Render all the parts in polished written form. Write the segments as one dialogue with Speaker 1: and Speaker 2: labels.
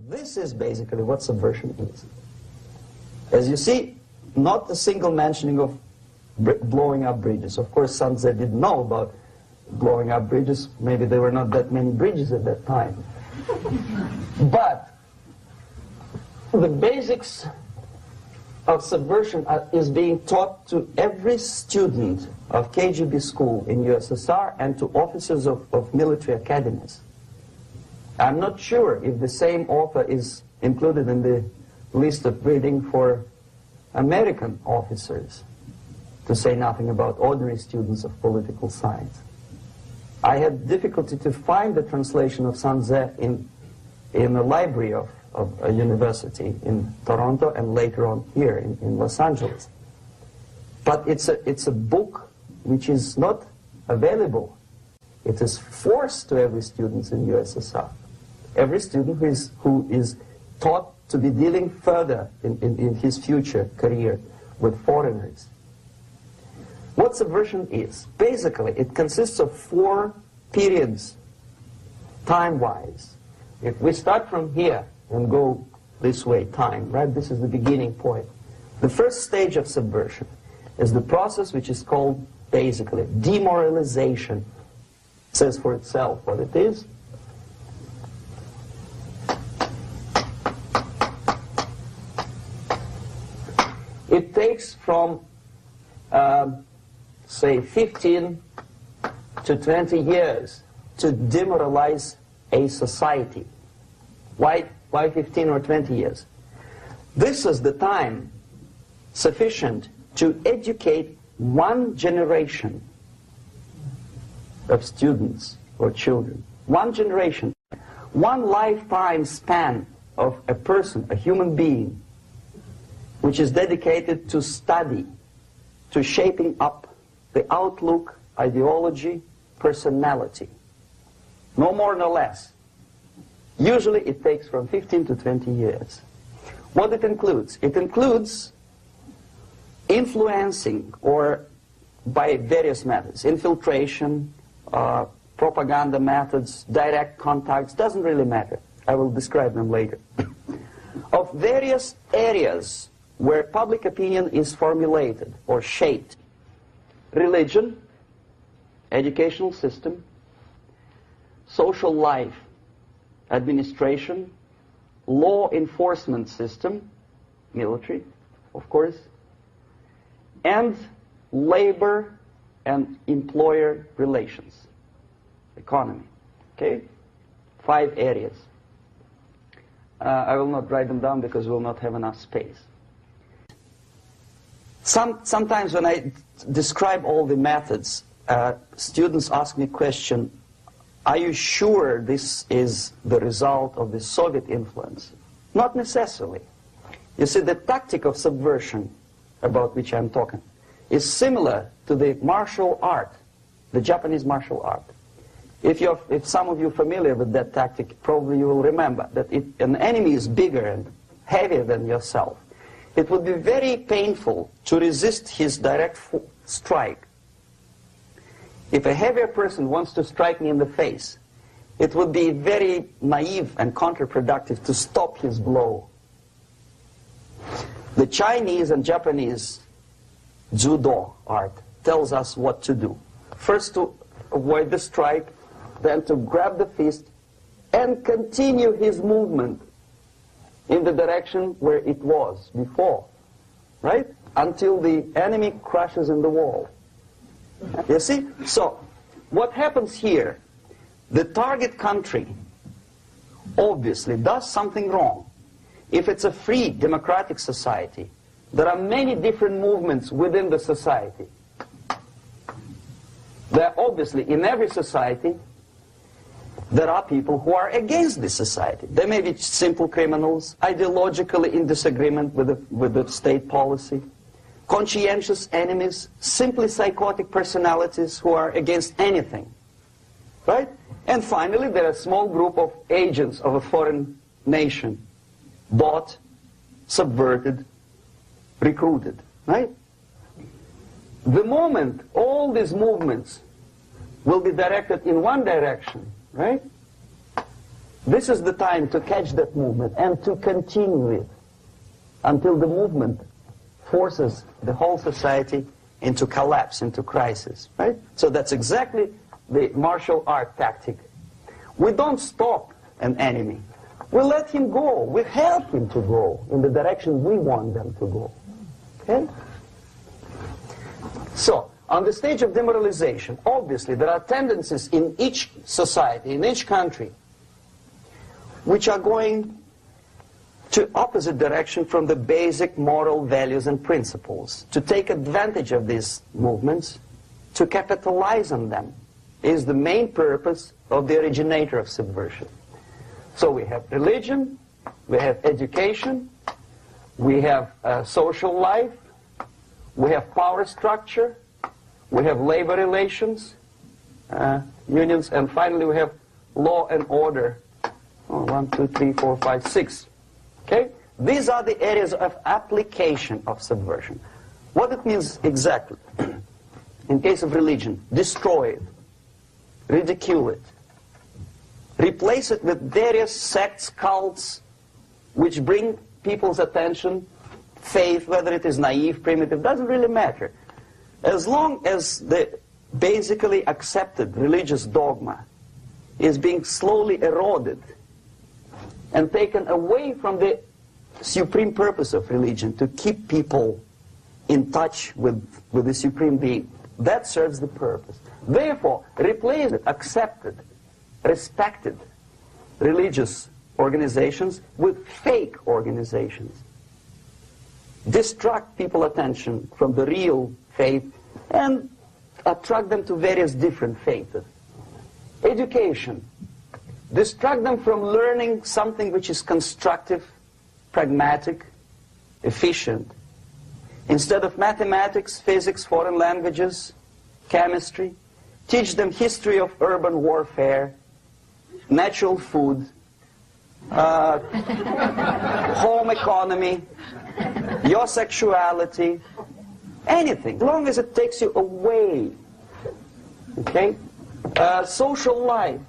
Speaker 1: This is basically what subversion is. As you see, not a single mentioning of blowing up bridges. Of course, Sun Tzu didn't know about blowing up bridges. Maybe there were not that many bridges at that time. But the basics of subversion is being taught to every student of KGB school in USSR and to officers of military academies. I'm not sure if the same author is included in the list of reading for American officers, to say nothing about ordinary students of political science. I had difficulty to find the translation of Sun Tzu in the library of a university in Toronto and later on here in Los Angeles. But it's a book which is not available. It is forced to every student in USSR. Every student who is taught to be dealing further in his future career with foreigners. What subversion is? Basically, it consists of 4 periods, time-wise. If we start from here and go this way, time, right? This is the beginning point. The first stage of subversion is the process which is called, basically, demoralization. It says for itself what it is. It takes from, say, 15 to 20 years to demoralize a society. Why 15 or 20 years? This is the time sufficient to educate one generation of students or children. One generation. One lifetime span of a person, a human being, which is dedicated to study, to shaping up the outlook, ideology, personality. No more, no less. Usually it takes from 15 to 20 years. What it includes? It includes influencing, or by various methods, infiltration, propaganda methods, direct contacts, doesn't really matter. I will describe them later. Of various areas where public opinion is formulated or shaped. Religion, educational system, social life, administration, law enforcement system, military, of course, and labor and employer relations, economy. Okay? 5 areas. I will not write them down because we will not have enough space. Sometimes when I describe all the methods, students ask me a question, are you sure this is the result of the Soviet influence? Not necessarily. You see, the tactic of subversion, about which I'm talking, is similar to the martial art, the Japanese martial art. If some of you are familiar with that tactic, probably you will remember that if an enemy is bigger and heavier than yourself, it would be very painful to resist his direct strike. If a heavier person wants to strike me in the face, it would be very naive and counterproductive to stop his blow. The Chinese and Japanese judo art tells us what to do. First to avoid the strike, then to grab the fist and continue his movement in the direction where it was before, right? Until the enemy crashes in the wall. You see? So, what happens here? The target country obviously does something wrong. If it's a free democratic society, there are many different movements within the society. There are obviously, in every society, there are people who are against this society. They may be simple criminals, ideologically in disagreement with the state policy, conscientious enemies, simply psychotic personalities who are against anything. Right? And finally, there are a small group of agents of a foreign nation, bought, subverted, recruited. Right? The moment all these movements will be directed in one direction, right? This is the time to catch that movement and to continue it until the movement forces the whole society into collapse, into crisis, right? So that's exactly the martial art tactic. We don't stop an enemy. We let him go. We help him to go in the direction we want them to go. Okay? So, on the stage of demoralization, obviously there are tendencies in each society, in each country, which are going to opposite direction from the basic moral values and principles. To take advantage of these movements, to capitalize on them, is the main purpose of the originator of subversion. So we have religion, we have education, we have social life, we have power structure, we have labor relations, unions, and finally we have law and order. 1, 2, 3, 4, 5, 6. Okay? These are the areas of application of subversion. What it means exactly? In case of religion, destroy it, ridicule it, replace it with various sects, cults, which bring people's attention, faith, whether it is naive, primitive, doesn't really matter. As long as the basically accepted religious dogma is being slowly eroded and taken away from the supreme purpose of religion, to keep people in touch with the supreme being, that serves the purpose. Therefore, replace accepted, respected religious organizations with fake organizations. Distract people's attention from the real faith and attract them to various different faiths. Education. Distract them from learning something which is constructive, pragmatic, efficient. Instead of mathematics, physics, foreign languages, chemistry, teach them history of urban warfare, natural food, home economy, your sexuality, anything, as long as it takes you away. Okay? Social life.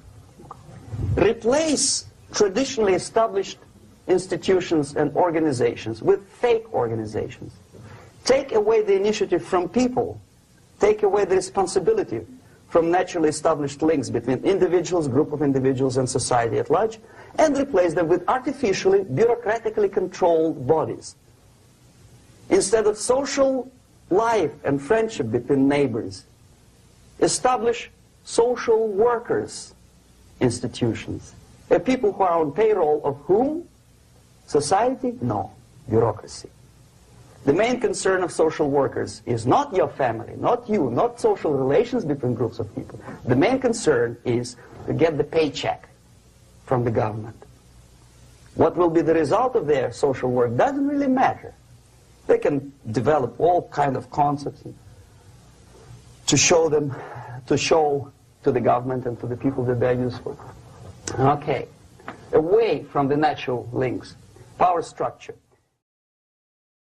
Speaker 1: Replace traditionally established institutions and organizations with fake organizations. Take away the initiative from people. Take away the responsibility from naturally established links between individuals, group of individuals, and society at large, and replace them with artificially, bureaucratically controlled bodies. Instead of social life and friendship between neighbors, establish social workers institutions. People who are on payroll of whom? Society? No. Bureaucracy. The main concern of social workers is not your family, not you, not social relations between groups of people. The main concern is to get the paycheck from the government. What will be the result of their social work doesn't really matter. They can develop all kind of concepts to show to the government and to the people that they're useful. Okay. Away from the natural links. Power structure.